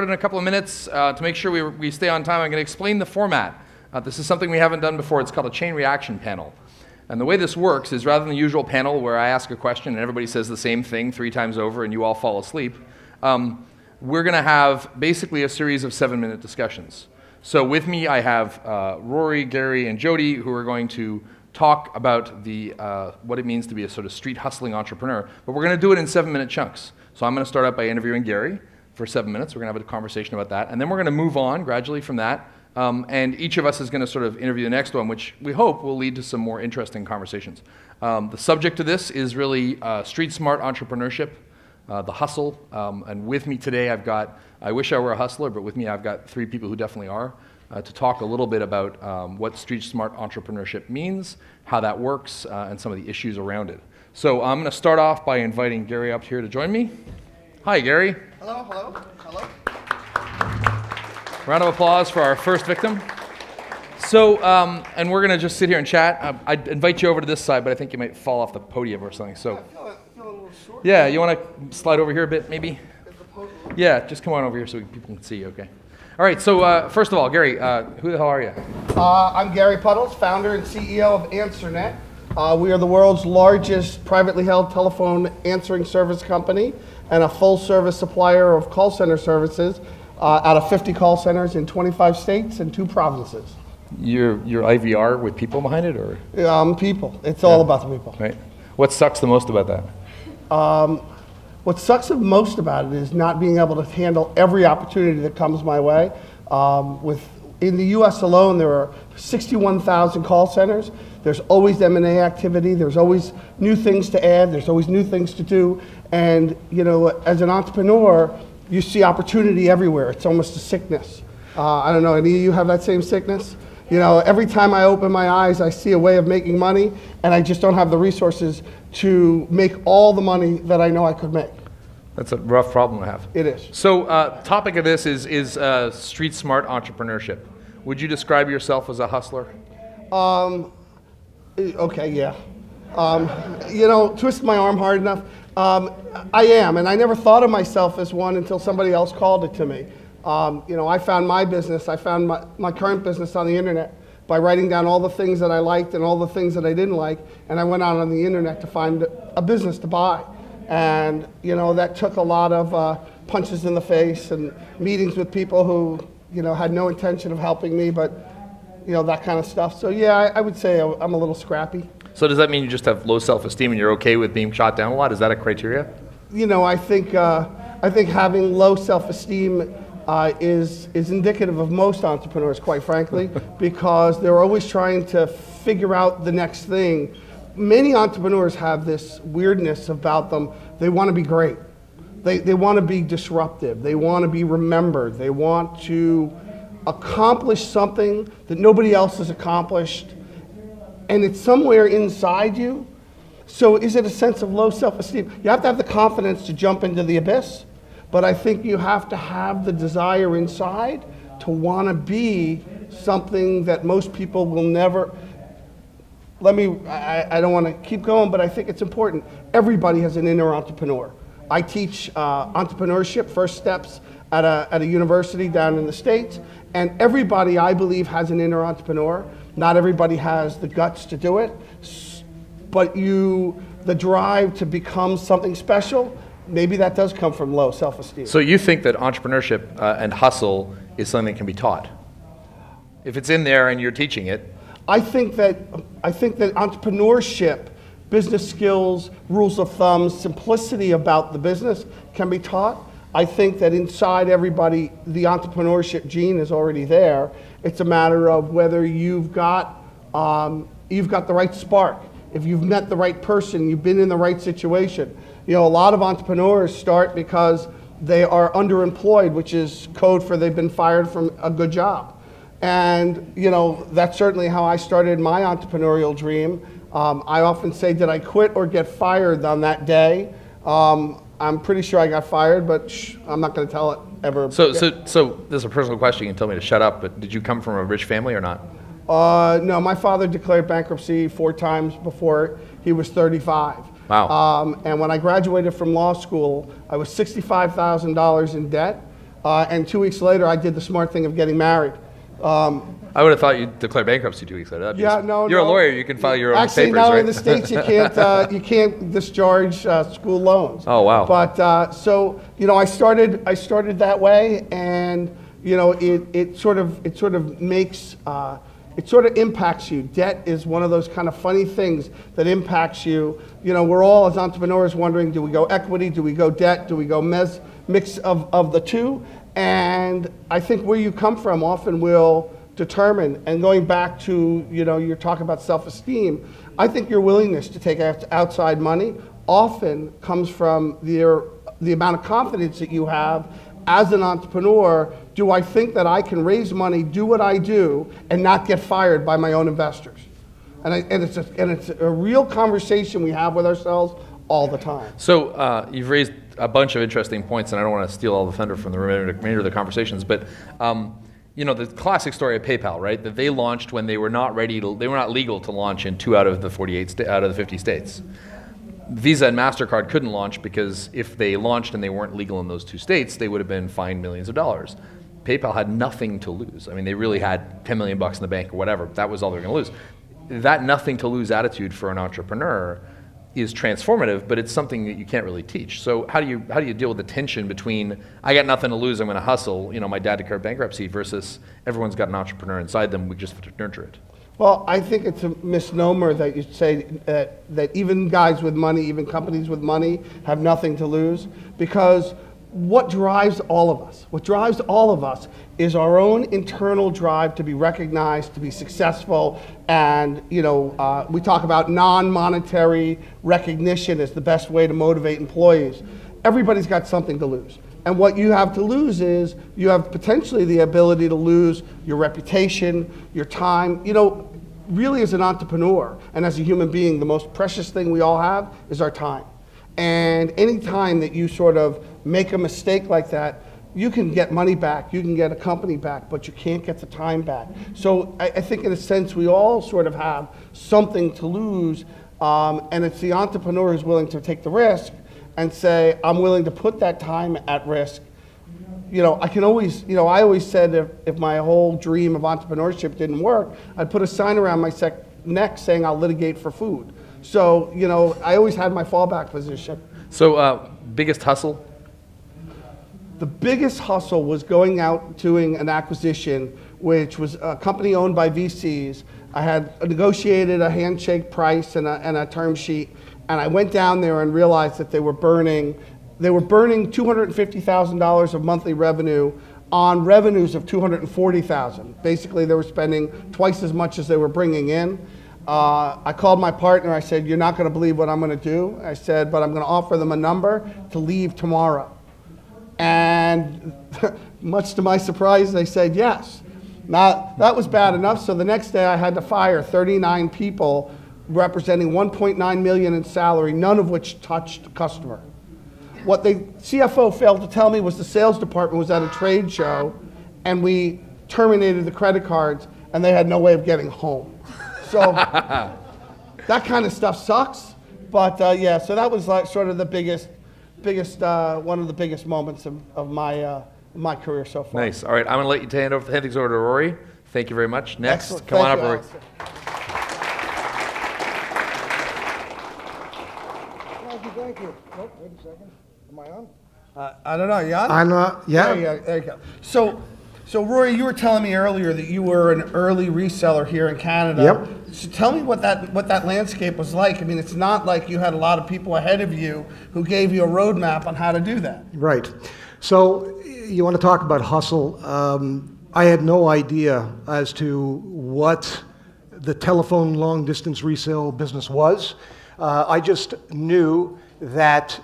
In a couple of minutes to make sure we stay on time. I'm going to explain the format. This is something we haven't done before. It's called a chain reaction panel. And the way this works is rather than the usual panel where I ask a question and everybody says the same thing 3 times over and you all fall asleep, we're going to have basically a series of 7-minute discussions. So with me I have Rory, Gary, and Jody, who are going to talk about what it means to be a sort of street hustling entrepreneur. But we're going to do it in 7-minute chunks. So I'm going to start out by interviewing Gary for 7 minutes. We're going to have a conversation about that. And then we're going to move on gradually from that. And each of us is going to sort of interview the next one, which we hope will lead to some more interesting conversations. The subject of this is really Streetsmart entrepreneurship, the hustle. And with me today, I wish I were a hustler, but with me I've got 3 people who definitely are, to talk a little bit about what Streetsmart entrepreneurship means, how that works, and some of the issues around it. So I'm going to start off by inviting Gary up here to join me. Hi, Gary. Hello, hello, hello. Round of applause for our first victim. So, and we're going to just sit here and chat. I'd invite you over to this side, but I think you might fall off the podium or something. So, I feel a little short. Yeah, you want to slide over here a bit, maybe? Yeah, just come on over here so people can see you, okay? All right, so first of all, Gary, who the hell are you? I'm Gary Pudles, founder and CEO of AnswerNet. We are the world's largest privately held telephone answering service company and a full-service supplier of call center services out of 50 call centers in 25 states and 2 provinces. Your IVR with people behind it, or? People. It's all about the people. Right. What sucks the most about that? What sucks the most about it is not being able to handle every opportunity that comes my way. In the U.S. alone, there are 61,000 call centers. There's always M&A activity. There's always new things to add. There's always new things to do. And you know, as an entrepreneur, you see opportunity everywhere. It's almost a sickness. I don't know, any of you have that same sickness? You know, every time I open my eyes, I see a way of making money, and I just don't have the resources to make all the money that I know I could make. That's a rough problem to have. It is. So, topic of this is street smart entrepreneurship. Would you describe yourself as a hustler? Okay, yeah. You know, twist my arm hard enough. I am, and I never thought of myself as one until somebody else called it to me. You know, I found my business, I found my current business on the internet by writing down all the things that I liked and all the things that I didn't like, and I went out on the internet to find a business to buy. And, you know, that took a lot of punches in the face and meetings with people who, you know, had no intention of helping me, but, you know, that kind of stuff. So, yeah, I would say I'm a little scrappy. So does that mean you just have low self-esteem and you're okay with being shot down a lot? Is that a criteria? You know, I think having low self-esteem is indicative of most entrepreneurs, quite frankly, because they're always trying to figure out the next thing. Many entrepreneurs have this weirdness about them. They want to be great. They want to be disruptive. They want to be remembered. They want to accomplish something that nobody else has accomplished, and it's somewhere inside you. So is it a sense of low self-esteem? You have to have the confidence to jump into the abyss, but I think you have to have the desire inside to want to be something that most people will never. I don't want to keep going, but I think it's important. Everybody has an inner entrepreneur. I teach entrepreneurship, first steps, at a university down in the States, and everybody, I believe, has an inner entrepreneur. Not everybody has the guts to do it, but the drive to become something special, maybe that does come from low self-esteem. So you think that entrepreneurship and hustle is something that can be taught? If it's in there and you're teaching it? I think that entrepreneurship, business skills, rules of thumb, simplicity about the business can be taught. I think that inside everybody, the entrepreneurship gene is already there. It's a matter of whether you've got the right spark. If you've met the right person, you've been in the right situation. You know, a lot of entrepreneurs start because they are underemployed, which is code for they've been fired from a good job. And, you know, that's certainly how I started my entrepreneurial dream. I often say, did I quit or get fired on that day? I'm pretty sure I got fired, but I'm not going to tell it ever. So this is a personal question. You can tell me to shut up, but did you come from a rich family or not? No, my father declared bankruptcy 4 times before he was 35. Wow. And when I graduated from law school, I was $65,000 in debt. And 2 weeks later, I did the smart thing of getting married. I would have thought you'd declare bankruptcy 2 weeks later. Yeah, no, You're a lawyer. You can file your own Actually, papers, no, right? in the States, you can't discharge school loans. Oh, wow. But so, I started that way, and it sort of makes it sort of impacts you. Debt is one of those kind of funny things that impacts you. We're all as entrepreneurs wondering, do we go equity, do we go debt, do we go mix of the two? And I think where you come from often will determine, and going back to, you're talking about self-esteem, I think your willingness to take outside money often comes from the amount of confidence that you have as an entrepreneur. Do I think that I can raise money, do what I do, and not get fired by my own investors? And it's a real conversation we have with ourselves all the time. So you've raised a bunch of interesting points, and I don't want to steal all the thunder from the remainder of the conversations, but the classic story of PayPal, right? That they launched when they were not legal to launch in 2 out of the 50 states. Visa and MasterCard couldn't launch because if they launched and they weren't legal in those 2 states, they would have been fined millions of dollars. PayPal had nothing to lose. I mean, they really had $10 million in the bank or whatever. That was all they were going to lose. That nothing to lose attitude for an entrepreneur is transformative, but it's something that you can't really teach. So how do you deal with the tension between, I got nothing to lose, I'm going to hustle, my dad declared bankruptcy, versus everyone's got an entrepreneur inside them, we just have to nurture it? Well, I think it's a misnomer that you say that even guys with money, even companies with money have nothing to lose, because what drives all of us? What drives all of us is our own internal drive to be recognized, to be successful, and we talk about non-monetary recognition as the best way to motivate employees. Everybody's got something to lose. And what you have to lose is you have potentially the ability to lose your reputation, your time. Really as an entrepreneur and as a human being, the most precious thing we all have is our time. And any time that you sort of make a mistake like that, you can get money back, you can get a company back, but you can't get the time back. So I think in a sense we all sort of have something to lose, and it's the entrepreneur who's willing to take the risk and say, I'm willing to put that time at risk. I can always, I always said if my whole dream of entrepreneurship didn't work, I'd put a sign around my neck saying I'll litigate for food. So, I always had my fallback position. So, biggest hustle? The biggest hustle was going out doing an acquisition, which was a company owned by VCs. I had negotiated a handshake price and a term sheet, and I went down there and realized that they were burning $250,000 of monthly revenue on revenues of $240,000. Basically, they were spending twice as much as they were bringing in. I called my partner. I said, you're not going to believe what I'm going to do. I said, but I'm going to offer them a number to leave tomorrow. And much to my surprise, they said yes. Now, that was bad enough, so the next day I had to fire 39 people representing $1.9 million in salary, none of which touched the customer. What the CFO failed to tell me was the sales department was at a trade show, and we terminated the credit cards, and they had no way of getting home. So that kind of stuff sucks. But yeah, so that was like sort of the biggest, one of the biggest moments of my career so far. Nice. All right, I'm going to let you hand things over to Rory. Thank you very much. Next, Excellent. Come Thank on you, up, Rory. Thank you. Oh, wait a second. Am I on? I don't know. You on? I'm yeah. There you go. So Rory, you were telling me earlier that you were an early reseller here in Canada. Yep. So tell me what that landscape was like. I mean, it's not like you had a lot of people ahead of you who gave you a roadmap on how to do that. Right. So you want to talk about hustle. I had no idea as to what the telephone long distance resale business was. I just knew that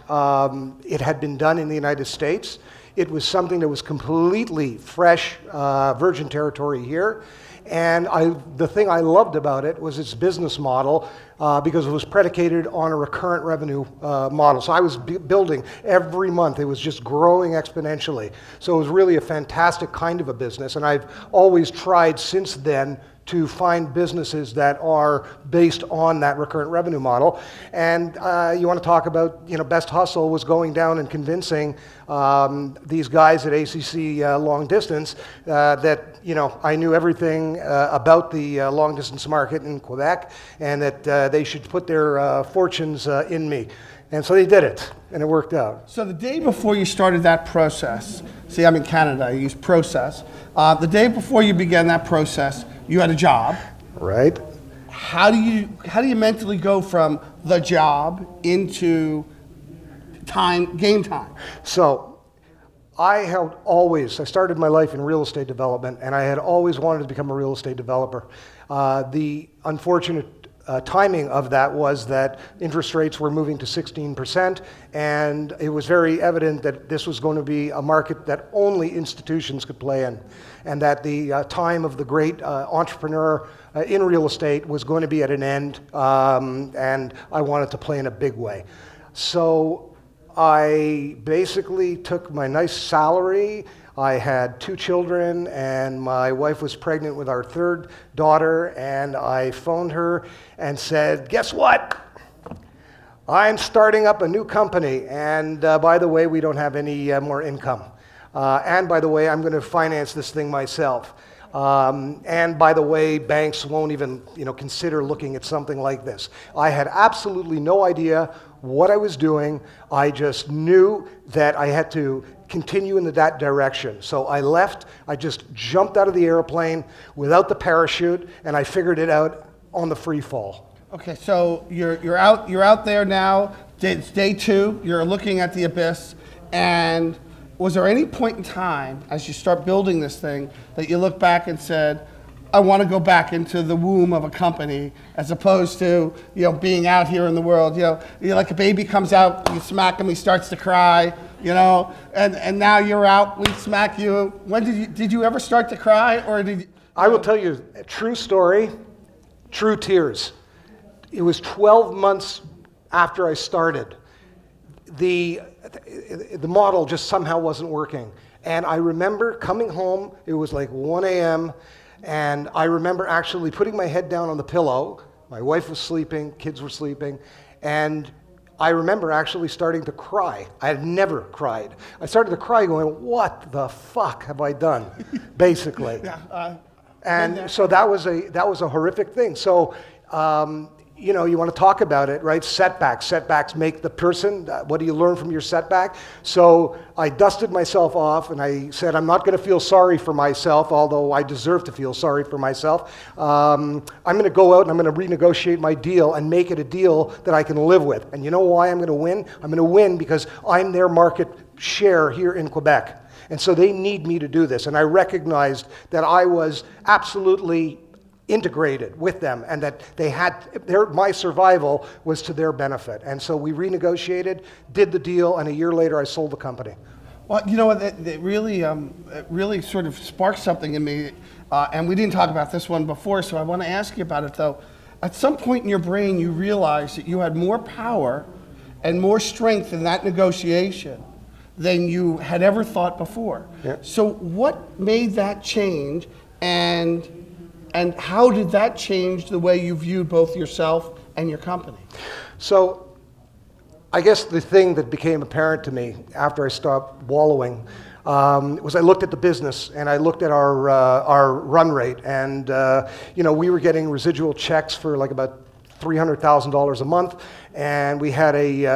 it had been done in the United States. It was something that was completely fresh, virgin territory here. And the thing I loved about it was its business model because it was predicated on a recurrent revenue model. So I was building every month. It was just growing exponentially. So it was really a fantastic kind of a business. And I've always tried since then to find businesses that are based on that recurrent revenue model. And you want to talk about, best hustle was going down and convincing these guys at ACC Long Distance that, I knew everything about the long distance market in Quebec, and that they should put their fortunes in me. And so they did it, and it worked out. So the day before you started that process, see, I'm in Canada, I use process. The day before you began that process, you had a job. Right. How do you mentally go from the job into game time? So I started my life in real estate development, and I had always wanted to become a real estate developer. The unfortunate timing of that was that interest rates were moving to 16%, and it was very evident that this was going to be a market that only institutions could play in, and that the time of the great entrepreneur in real estate was going to be at an end, and I wanted to play in a big way. So I basically took my nice salary. I had 2 children, and my wife was pregnant with our 3rd daughter, and I phoned her and said, guess what? I'm starting up a new company, and by the way, we don't have any more income. And by the way, I'm going to finance this thing myself. And by the way, banks won't even consider looking at something like this. I had absolutely no idea what I was doing. I just knew that I had to continue in that direction. So I left, I just jumped out of the airplane without the parachute, and I figured it out on the free fall. Okay, so you're out there now, it's day 2, you're looking at the abyss, and was there any point in time as you start building this thing that you look back and said, I want to go back into the womb of a company as opposed to being out here in the world? You're like a baby comes out, you smack him, he starts to cry, and now you're out, we smack you. When did you ever start to cry, or did you? I will tell you a true story, true tears. It was 12 months after I started. The model just somehow wasn't working. And I remember coming home, it was like 1 a.m., and I remember actually putting my head down on the pillow. My wife was sleeping, kids were sleeping, and I remember actually starting to cry. I had never cried. I started to cry going, what the fuck have I done, basically. And so that was a horrific thing. So, you want to talk about it, right? Setbacks. Setbacks make the person. What do you learn from your setback? So I dusted myself off, and I said, I'm not going to feel sorry for myself, although I deserve to feel sorry for myself. I'm going to go out and I'm going to renegotiate my deal and make it a deal that I can live with. And you know why I'm going to win? I'm going to win because I'm their market share here in Quebec. And so they need me to do this. And I recognized that I was absolutely integrated with them, and that my survival was to their benefit. And so we renegotiated, did the deal, and a year later I sold the company. Well, you know what, it really sort of sparked something in me, and we didn't talk about this one before, so I want to ask you about it though. At some point in your brain you realized that you had more power and more strength in that negotiation than you had ever thought before. Yeah. So what made that change, and how did that change the way you viewed both yourself and your company? So I guess the thing that became apparent to me after I stopped wallowing was I looked at the business, and I looked at our run rate, and we were getting residual checks for like about $300,000 a month, and we had a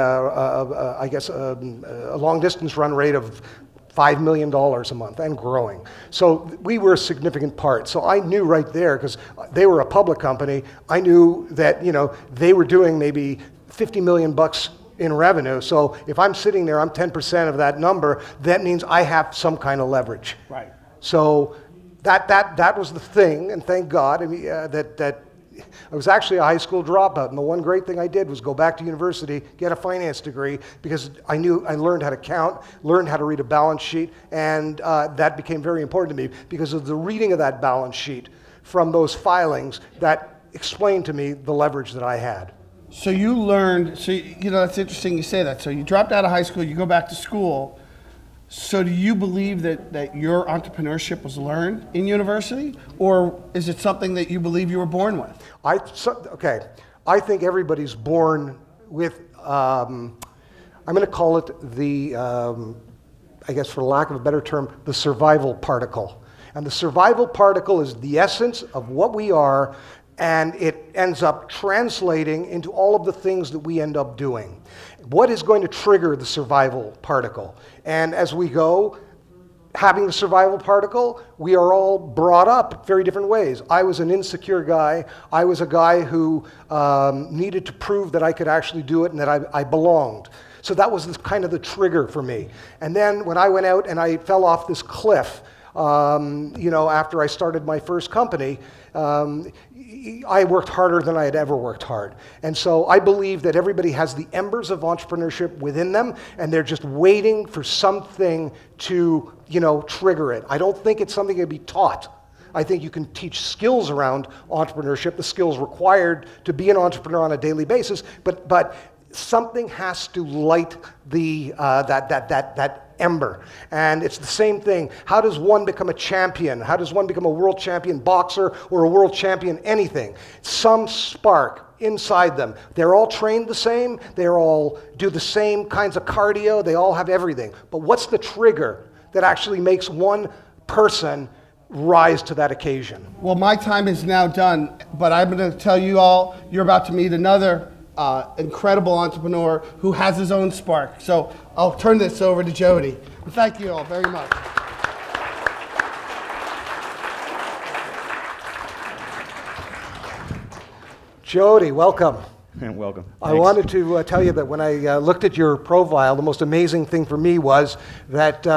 long distance run rate of $5 million a month and growing. So we were a significant part. So I knew right there, because they were a public company, I knew that they were doing maybe $50 million in revenue. So if I'm sitting there, I'm 10% of that number, that means I have some kind of leverage. Right. So that was the thing, and thank God that I was actually a high school dropout, and the one great thing I did was go back to university, get a finance degree, because I learned how to count, learned how to read a balance sheet, and that became very important to me because of the reading of that balance sheet from those filings that explained to me the leverage that I had. So you learned, that's interesting you say that. So you dropped out of high school, you go back to school. So do you believe that your entrepreneurship was learned in university, or is it something that you believe you were born with? Okay, I think everybody's born with, I'm going to call it the, I guess for lack of a better term, the survival particle. And the survival particle is the essence of what we are, and it ends up translating into all of the things that we end up doing. What is going to trigger the survival particle? And as we go, having the survival particle, we are all brought up very different ways. I was an insecure guy. I was a guy who needed to prove that I could actually do it and that I belonged. So that was kind of the trigger for me. And then when I went out and I fell off this cliff, after I started my first company, I worked harder than I had ever worked hard. And so I believe that everybody has the embers of entrepreneurship within them, and they're just waiting for something to, trigger it. I don't think it's something that can be taught. I think you can teach skills around entrepreneurship, the skills required to be an entrepreneur on a daily basis, but something has to light the that ember. And it's the same thing. How does one become a champion? How does one become a world champion boxer or a world champion anything? Some spark inside them. They're all trained the same. They all do the same kinds of cardio. They all have everything. But what's the trigger that actually makes one person rise to that occasion? Well, my time is now done, but I'm going to tell you all, you're about to meet another incredible entrepreneur who has his own spark. So I'll turn this over to Jody. Thank you all very much. Jody, welcome. Welcome. I wanted to tell you that when I looked at your profile, the most amazing thing for me was that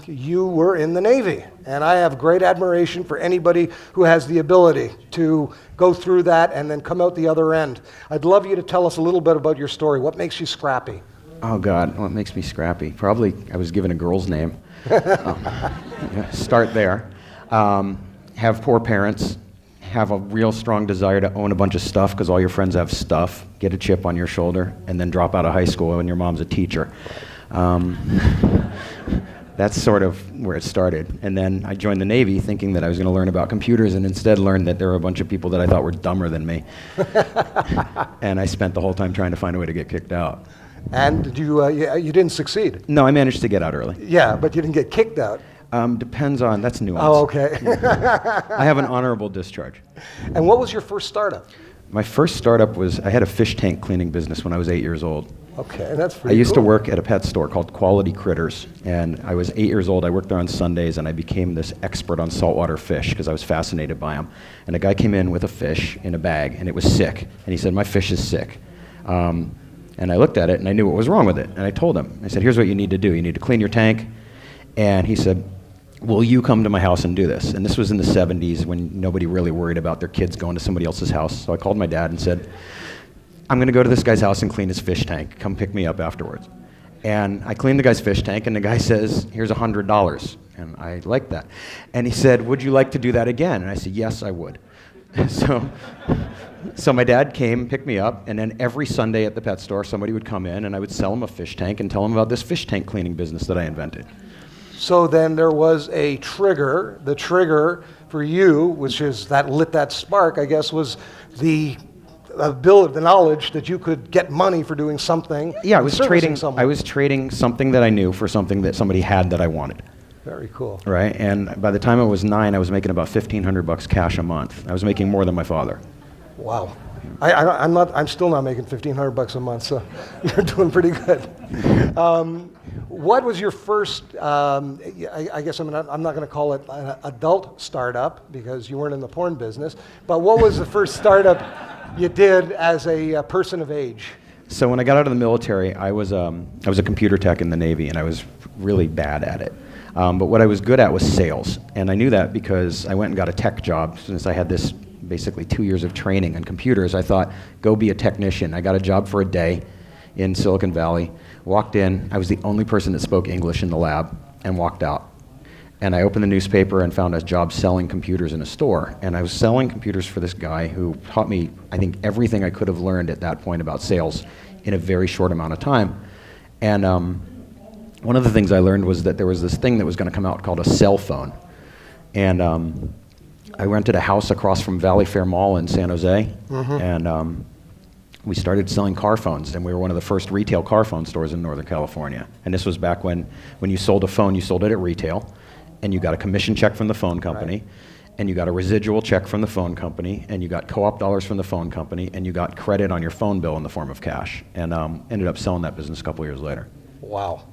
you were in the Navy. And I have great admiration for anybody who has the ability to go through that and then come out the other end. I'd love you to tell us a little bit about your story. What makes you scrappy? Oh, God, what makes me scrappy? Probably I was given a girl's name. Start there. Have poor parents. Have a real strong desire to own a bunch of stuff because all your friends have stuff, get a chip on your shoulder, and then drop out of high school when your mom's a teacher. That's sort of where it started. And then I joined the Navy thinking that I was going to learn about computers and instead learned that there were a bunch of people that I thought were dumber than me. And I spent the whole time trying to find a way to get kicked out. And you didn't succeed? No, I managed to get out early. Yeah, but you didn't get kicked out. Depends on, that's nuance. Oh, okay. I have an honorable discharge. And what was your first startup? My first startup was, I had a fish tank cleaning business when I was 8 years old. Okay, that's pretty I used cool. to work at a pet store called Quality Critters, and I was 8 years old. I worked there on Sundays, and I became this expert on saltwater fish because I was fascinated by them. And a guy came in with a fish in a bag, and it was sick. And he said, "My fish is sick." And I looked at it, and I knew what was wrong with it. And I told him, I said, "Here's what you need to do. You need to clean your tank." And he said, "Will you come to my house and do this?" And this was in the 70s when nobody really worried about their kids going to somebody else's house. So I called my dad and said, "I'm going to go to this guy's house and clean his fish tank. Come pick me up afterwards." And I cleaned the guy's fish tank, and the guy says, "Here's $100. And I liked that. And he said, "Would you like to do that again?" And I said, "Yes, I would." So my dad came, picked me up, and then every Sunday at the pet store, somebody would come in, and I would sell him a fish tank and tell him about this fish tank cleaning business that I invented. So then there was a trigger. The trigger for you, which is that lit that spark, I guess, was the ability, the knowledge that you could get money for doing something. Yeah, I was trading something that I knew for something that somebody had that I wanted. Very cool. Right, and by the time I was 9, I was making about $1,500 cash a month. I was making more than my father. Wow. I'm still not making $1,500 a month, so you're doing pretty good. What was your first, I guess I'm not going to call it an adult startup because you weren't in the porn business, but what was the first startup you did as a person of age? So when I got out of the military, I was a computer tech in the Navy, and I was really bad at it. But what I was good at was sales, and I knew that because I went and got a tech job. Since I had this basically 2 years of training on computers, I thought, go be a technician. I got a job for a day in Silicon Valley, walked in, I was the only person that spoke English in the lab, and walked out. And I opened the newspaper and found a job selling computers in a store, and I was selling computers for this guy who taught me, I think, everything I could have learned at that point about sales in a very short amount of time. And one of the things I learned was that there was this thing that was going to come out called a cell phone. And I rented a house across from Valley Fair Mall in San Jose, and we started selling car phones, and we were one of the first retail car phone stores in Northern California. And this was back when you sold a phone, you sold it at retail, and you got a commission check from the phone company, and you got a residual check from the phone company, and you got co-op dollars from the phone company, and you got credit on your phone bill in the form of cash, and ended up selling that business a couple years later. Wow.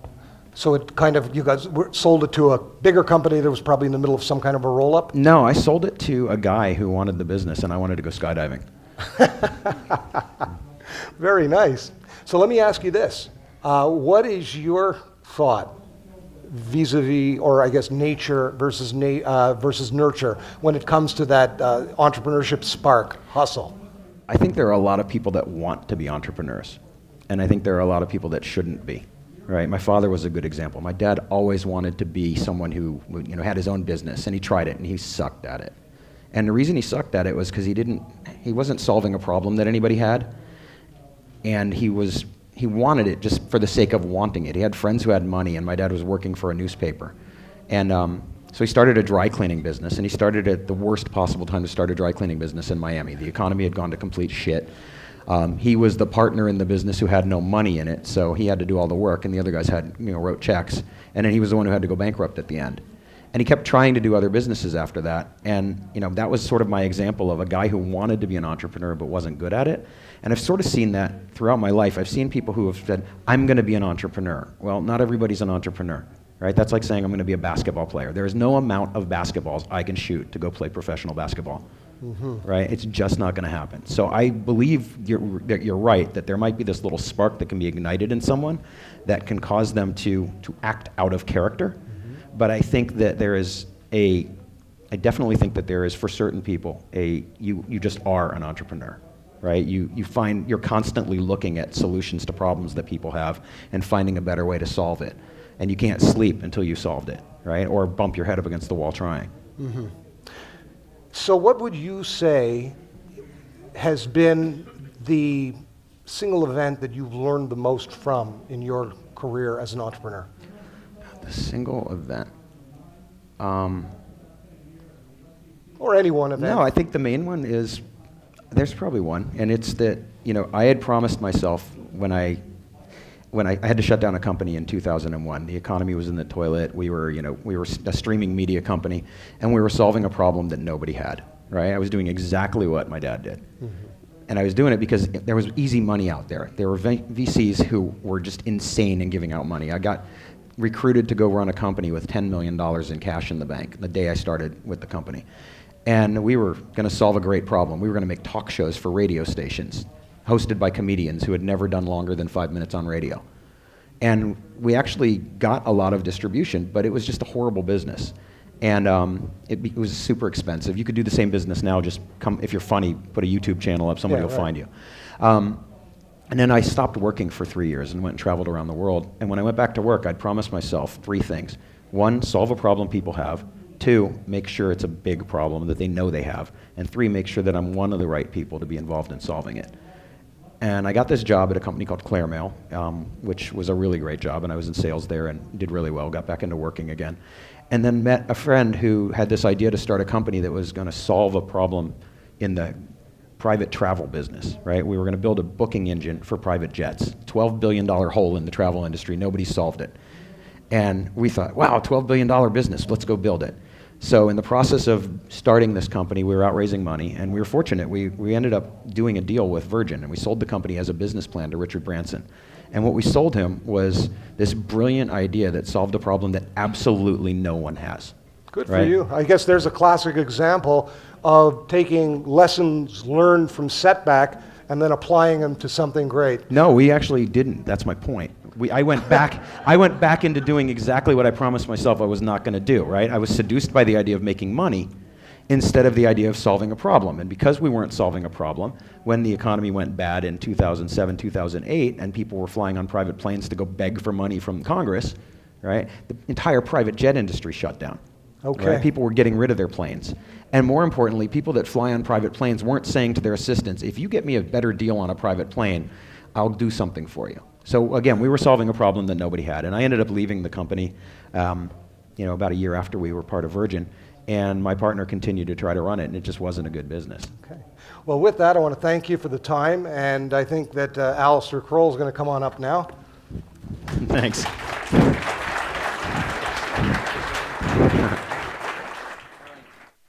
So it kind of, you guys sold it to a bigger company that was probably in the middle of some kind of a roll-up? No, I sold it to a guy who wanted the business, and I wanted to go skydiving. Very nice. So let me ask you this. What is your thought vis-a-vis, or I guess nature versus nurture, when it comes to that entrepreneurship spark, hustle? I think there are a lot of people that want to be entrepreneurs, and I think there are a lot of people that shouldn't be. Right, my father was a good example. My dad always wanted to be someone who, had his own business, and he tried it, and he sucked at it. And the reason he sucked at it was because he wasn't solving a problem that anybody had, and he wanted it just for the sake of wanting it. He had friends who had money, and my dad was working for a newspaper, and so he started a dry cleaning business, and he started at the worst possible time to start a dry cleaning business in Miami. The economy had gone to complete shit. He was the partner in the business who had no money in it, so he had to do all the work, and the other guys wrote checks, and then he was the one who had to go bankrupt at the end. And he kept trying to do other businesses after that, and that was sort of my example of a guy who wanted to be an entrepreneur but wasn't good at it. And I've sort of seen that throughout my life. I've seen people who have said, I'm going to be an entrepreneur. Well, not everybody's an entrepreneur, right? That's like saying I'm going to be a basketball player. There is no amount of basketballs I can shoot to go play professional basketball. Right? It's just not going to happen. So I believe that you're right, that there might be this little spark that can be ignited in someone that can cause them to act out of character. But I think that I definitely think that there is, for certain people, you just are an entrepreneur. Right? You find you're constantly looking at solutions to problems that people have and finding a better way to solve it. And you can't sleep until you've solved it, right? Or bump your head up against the wall trying. So what would you say has been the single event that you've learned the most from in your career as an entrepreneur? The single event? Or any one event? No, I think the main one is, there's probably one, and it's that, I had promised myself when I had to shut down a company in 2001. The economy was in the toilet. We were a streaming media company, and we were solving a problem that nobody had, right? I was doing exactly what my dad did. And I was doing it because there was easy money out there. There were VCs who were just insane in giving out money. I got recruited to go run a company with $10 million in cash in the bank the day I started with the company. And we were going to solve a great problem. We were going to make talk shows for radio stations, hosted by comedians who had never done longer than 5 minutes on radio. And we actually got a lot of distribution, but it was just a horrible business. And it was super expensive. You could do the same business now, just come, if you're funny, put a YouTube channel up, somebody will find you. And then I stopped working for 3 years and went and traveled around the world. And when I went back to work, I'd promised myself 3 things. 1, solve a problem people have. 2, make sure it's a big problem that they know they have. And 3, make sure that I'm one of the right people to be involved in solving it. And I got this job at a company called Claremail, which was a really great job, and I was in sales there and did really well, got back into working again. And then met a friend who had this idea to start a company that was going to solve a problem in the private travel business, right? We were going to build a booking engine for private jets. $12 billion hole in the travel industry, nobody solved it. And we thought, wow, $12 billion business, let's go build it. So in the process of starting this company, we were out raising money, and we were fortunate. We ended up doing a deal with Virgin, and we sold the company as a business plan to Richard Branson. And what we sold him was this brilliant idea that solved a problem that absolutely no one has. Good for you. I guess there's a classic example of taking lessons learned from setback and then applying them to something great. No, we actually didn't. That's my point. I went back into doing exactly what I promised myself I was not going to do, right? I was seduced by the idea of making money instead of the idea of solving a problem. And because we weren't solving a problem, when the economy went bad in 2007, 2008, and people were flying on private planes to go beg for money from Congress, right? The entire private jet industry shut down. Okay. Right? People were getting rid of their planes. And more importantly, people that fly on private planes weren't saying to their assistants, if you get me a better deal on a private plane, I'll do something for you. So again, we were solving a problem that nobody had, and I ended up leaving the company, about a year after we were part of Virgin, and my partner continued to try to run it, and it just wasn't a good business. Okay. Well, with that, I want to thank you for the time, and I think that Alistair Kroll is going to come on up now. Thanks.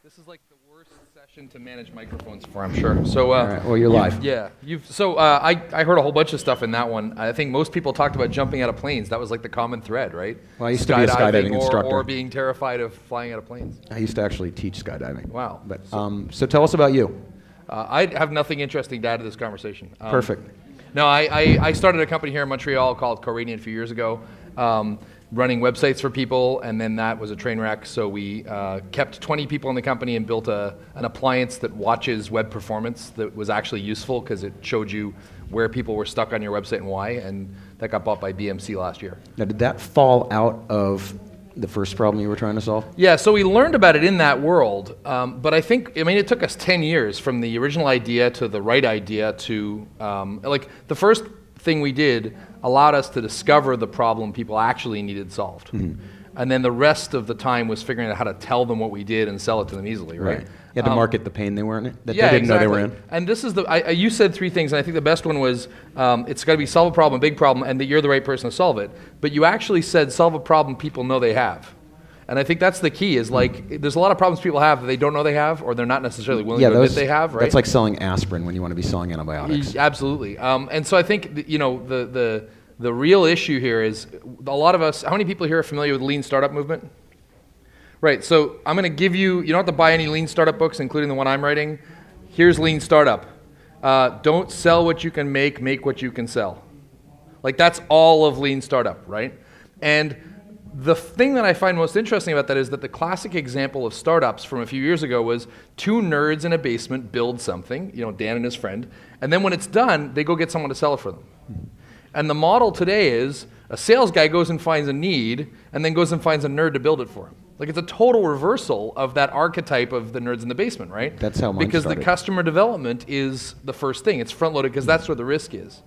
This is like the worst session to manage microphones for, I'm sure. So, all right, well, you're live. Yeah. I heard a whole bunch of stuff in that one. I think most people talked about jumping out of planes. That was like the common thread, right? Well, I used to be a skydiving instructor. Or being terrified of flying out of planes. I used to actually teach skydiving. Wow. But, so tell us about you. I have nothing interesting to add to this conversation. Perfect. No, I started a company here in Montreal called Corradian a few years ago, running websites for people, and then that was a train wreck. So we kept 20 people in the company and built an appliance that watches web performance that was actually useful because it showed you where people were stuck on your website and why, and that got bought by BMC last year. Now, did that fall out of the first problem you were trying to solve? Yeah, so we learned about it in that world, but I think, it took us 10 years from the original idea to the right idea to, the first thing we did allowed us to discover the problem people actually needed solved. Mm-hmm. And then the rest of the time was figuring out how to tell them what we did and sell it to them easily, right? You had to market the pain they were in, that yeah, they didn't exactly. know they were in. And this is you said three things, and I think the best one was it's got to be solve a problem, a big problem, and that you're the right person to solve it. But you actually said solve a problem people know they have. And I think that's the key, is there's a lot of problems people have that they don't know they have, or they're not necessarily willing to admit they have, right? That's like selling aspirin when you want to be selling antibiotics. Absolutely. And so I think, the real issue here is a lot of us, how many people here are familiar with the lean startup movement? Right, so I'm going to give you don't have to buy any lean startup books, including the one I'm writing. Here's lean startup. Don't sell what you can make what you can sell. That's all of lean startup, right? And the thing that I find most interesting about that is that the classic example of startups from a few years ago was two nerds in a basement build something, Dan and his friend, and then when it's done, they go get someone to sell it for them. And the model today is a sales guy goes and finds a need and then goes and finds a nerd to build it for him. It's a total reversal of that archetype of the nerds in the basement, right? That's how mine Because started. the customer development is the first thing. It's front-loaded because that's where the risk is.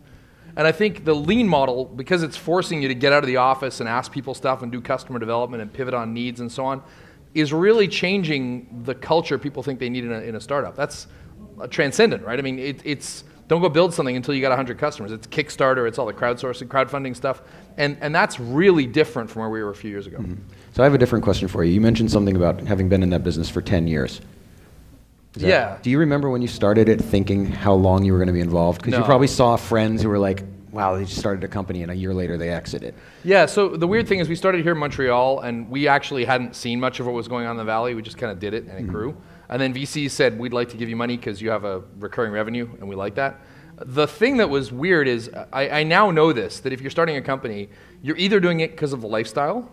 And I think the lean model, because it's forcing you to get out of the office and ask people stuff and do customer development and pivot on needs and so on, is really changing the culture people think they need in a startup. That's transcendent, right? It's don't go build something until you got 100 customers. It's Kickstarter, it's all the crowdsourcing, crowdfunding stuff, and that's really different from where we were a few years ago. Mm-hmm. So I have a different question for you. You mentioned something about having been in that business for 10 years. Yeah. Do you remember when you started it thinking how long you were going to be involved? Because you probably saw friends who were like, wow, they just started a company and a year later they exited. Yeah, so the weird thing is we started here in Montreal and we actually hadn't seen much of what was going on in the Valley. We just kind of did it and it grew. And then VCs said, we'd like to give you money because you have a recurring revenue and we like that. The thing that was weird is I now know this, that if you're starting a company, you're either doing it because of the lifestyle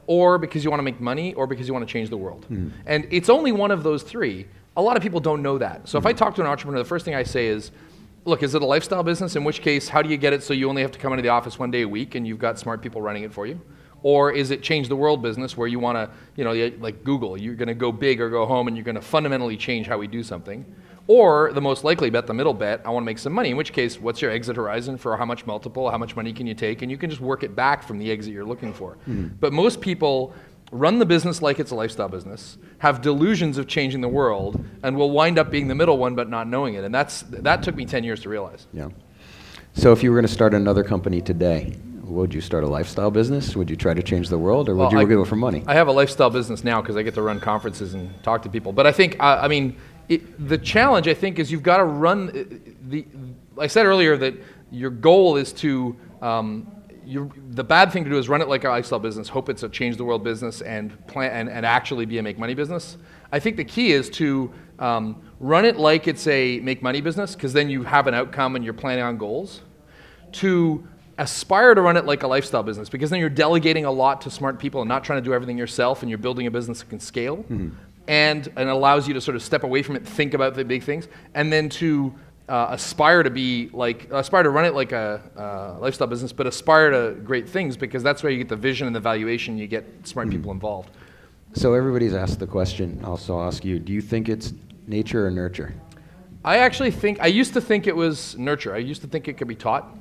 or because you want to make money or because you want to change the world. And it's only one of those three. A lot of people don't know that. So if I talk to an entrepreneur, the first thing I say is, look, is it a lifestyle business? In which case, how do you get it so you only have to come into the office one day a week and you've got smart people running it for you? Or is it change the world business where you want to, like Google, you're going to go big or go home and you're going to fundamentally change how we do something? Or the most likely bet, the middle bet, I want to make some money, in which case, what's your exit horizon for how much multiple, how much money can you take? And you can just work it back from the exit you're looking for. But most people run the business like it's a lifestyle business, have delusions of changing the world, and will wind up being the middle one but not knowing it. And that took me 10 years to realize. Yeah. So if you were going to start another company today, would you start a lifestyle business? Would you try to change the world, or would you go for money? I have a lifestyle business now because I get to run conferences and talk to people. But I think, the challenge, I think, is you've got to run I said earlier that your goal is to, the bad thing to do is run it like a lifestyle business, hope it's a change the world business, and plan and actually be a make money business. I think the key is to run it like it's a make money business, because then you have an outcome and you're planning on goals. To aspire to run it like a lifestyle business, because then you're delegating a lot to smart people and not trying to do everything yourself, and you're building a business that can scale. And allows you to sort of step away from it, think about the big things, and then to aspire to run it like a lifestyle business, but aspire to great things, because that's where you get the vision and the valuation, you get smart people involved. So everybody's asked the question, I'll ask you, do you think it's nature or nurture? I actually think, I used to think it was nurture. I used to think it could be taught.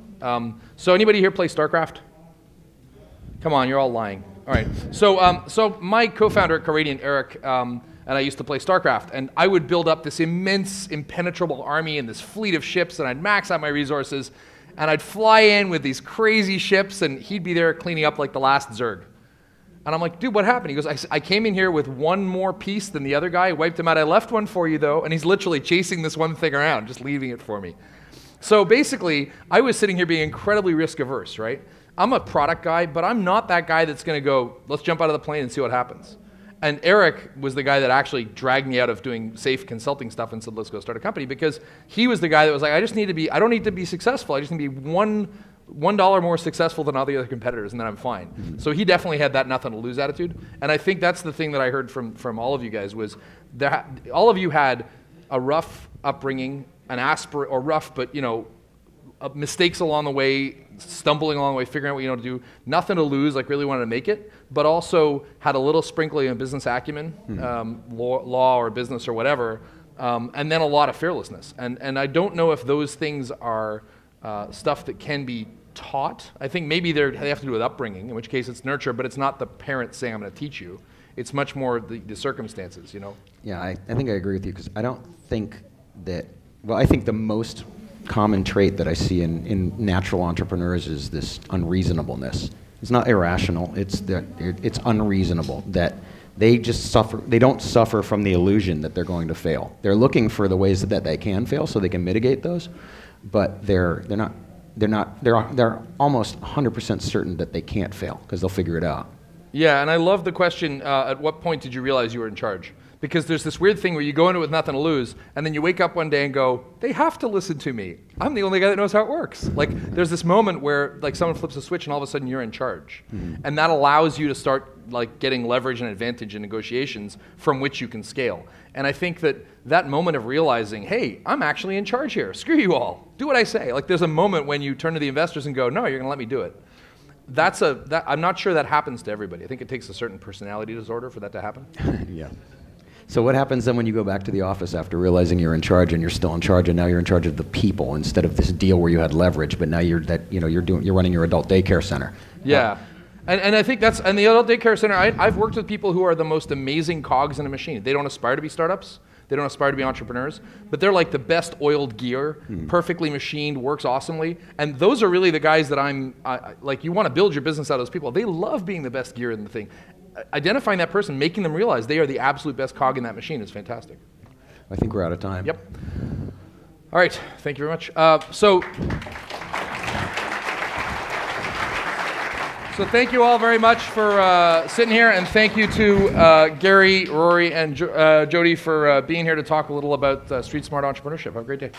So anybody here play StarCraft? Come on, you're all lying. All right. So my co-founder at Caradiant, Eric, and I used to play StarCraft, and I would build up this immense, impenetrable army and this fleet of ships, and I'd max out my resources, and I'd fly in with these crazy ships, and he'd be there cleaning up like the last Zerg. And I'm like, dude, what happened? He goes, I came in here with one more piece than the other guy, wiped him out. I left one for you, though, and he's literally chasing this one thing around, just leaving it for me. So basically, I was sitting here being incredibly risk-averse, right? I'm a product guy, but I'm not that guy that's going to go, let's jump out of the plane and see what happens. And Eric was the guy that actually dragged me out of doing safe consulting stuff and said, let's go start a company, because he was the guy that was like, I don't need to be successful. I just need to be $1 more successful than all the other competitors, and then I'm fine. Mm-hmm. So he definitely had that nothing to lose attitude. And I think that's the thing that I heard from all of you guys was that all of you had a rough upbringing, but mistakes along the way, stumbling along the way, figuring out what you know to do, nothing to lose, like really wanted to make it, but also had a little sprinkling of business acumen, law or business or whatever, and then a lot of fearlessness. And I don't know if those things are stuff that can be taught. I think maybe they have to do with upbringing, in which case it's nurture, but it's not the parent saying, I'm going to teach you. It's much more the circumstances, you know? Yeah, I think I agree with you, because I don't think that, I think the most common trait that I see in natural entrepreneurs is this unreasonableness. It's not irrational, it's unreasonable, that they just suffer, they don't suffer from the illusion that they're going to fail. They're looking for the ways that they can fail so they can mitigate those, but they're almost 100% certain that they can't fail because they'll figure it out. Yeah, and I love the question, at what point did you realize you were in charge? Because there's this weird thing where you go into it with nothing to lose, and then you wake up one day and go, they have to listen to me. I'm the only guy that knows how it works. Like, there's this moment where like someone flips a switch and all of a sudden you're in charge. Mm-hmm. And that allows you to start like getting leverage and advantage in negotiations from which you can scale. And I think that moment of realizing, hey, I'm actually in charge here. Screw you all. Do what I say. Like, there's a moment when you turn to the investors and go, no, you're going to let me do it. I'm not sure that happens to everybody. I think it takes a certain personality disorder for that to happen. Yeah. So what happens then when you go back to the office after realizing you're in charge and you're still in charge, and now you're in charge of the people instead of this deal where you had leverage, but now you're running your adult daycare center? Yeah. And I think and the adult daycare center, I've worked with people who are the most amazing cogs in a machine. They don't aspire to be startups. They don't aspire to be entrepreneurs, but they're like the best oiled gear, perfectly machined, works awesomely. And those are really the guys that like, you want to build your business out of those people. They love being the best gear in the thing. Identifying that person, making them realize they are the absolute best cog in that machine is fantastic. I think we're out of time. Yep. All right, thank you very much. So thank you all very much for sitting here, and thank you to Gary, Rory, and Jody for being here to talk a little about Streetsmart entrepreneurship. Have a great day.